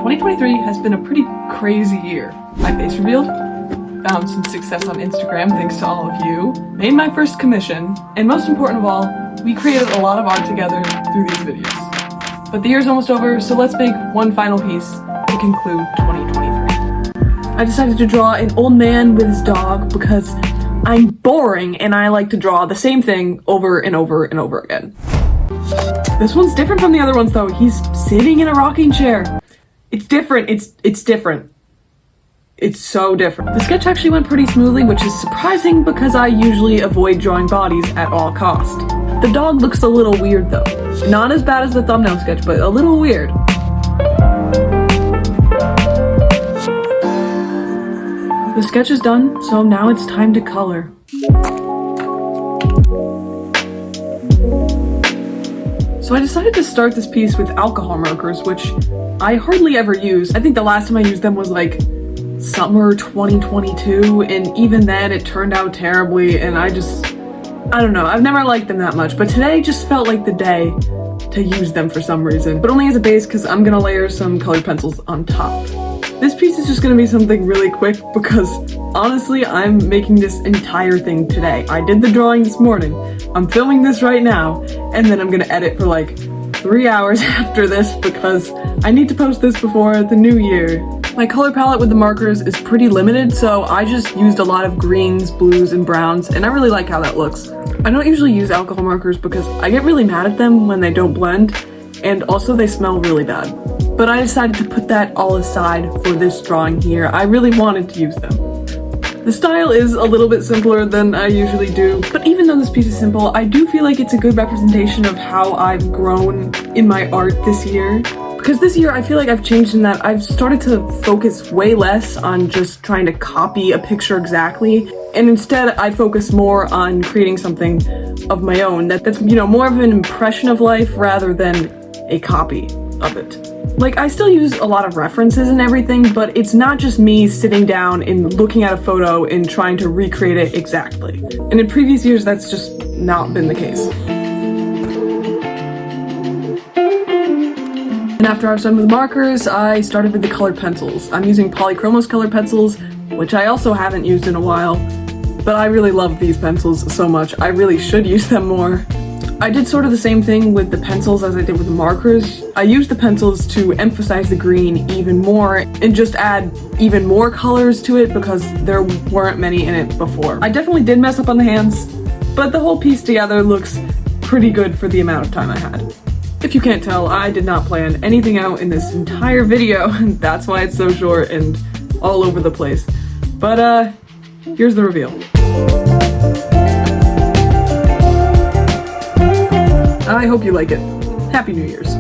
2023 has been a pretty crazy year. My face revealed, found some success on Instagram thanks to all of you, made my first commission, and most important of all, we created a lot of art together through these videos. But the year's almost over, so let's make one final piece to conclude 2023. I decided to draw an old man with his dog because I'm boring and I like to draw the same thing over and over and over again. This one's different from the other ones though. He's sitting in a rocking chair. It's different. It's different. It's so different. The sketch actually went pretty smoothly, which is surprising because I usually avoid drawing bodies at all cost. The dog looks a little weird though. Not as bad as the thumbnail sketch, but a little weird. The sketch is done, so now it's time to color. So I decided to start this piece with alcohol markers, which I hardly ever use. I think the last time I used them was like summer 2022, and even then it turned out terribly, and I don't know, I've never liked them that much, but today just felt like the day to use them for some reason, but only as a base because I'm gonna layer some colored pencils on top. This piece is just gonna be something really quick because honestly, I'm making this entire thing today. I did the drawing this morning, I'm filming this right now, and then I'm gonna edit for like 3 hours after this because I need to post this before the new year. My color palette with the markers is pretty limited, so I just used a lot of greens, blues, and browns, and I really like how that looks. I don't usually use alcohol markers because I get really mad at them when they don't blend, and also they smell really bad. But I decided to put that all aside for this drawing here. I really wanted to use them. The style is a little bit simpler than I usually do, but even though this piece is simple, I do feel like it's a good representation of how I've grown in my art this year. Because this year I feel like I've changed in that I've started to focus way less on just trying to copy a picture exactly, and instead I focus more on creating something of my own that's, you know, more of an impression of life rather than a copy of it. Like, I still use a lot of references and everything, but it's not just me sitting down and looking at a photo and trying to recreate it exactly. And in previous years, that's just not been the case. And after I was done with markers, I started with the colored pencils. I'm using Polychromos colored pencils, which I also haven't used in a while, but I really love these pencils so much. I really should use them more. I did sort of the same thing with the pencils as I did with the markers. I used the pencils to emphasize the green even more and just add even more colors to it because there weren't many in it before. I definitely did mess up on the hands, but the whole piece together looks pretty good for the amount of time I had. If you can't tell, I did not plan anything out in this entire video, and that's why it's so short and all over the place. But here's the reveal. I hope you like it. Happy New Year's.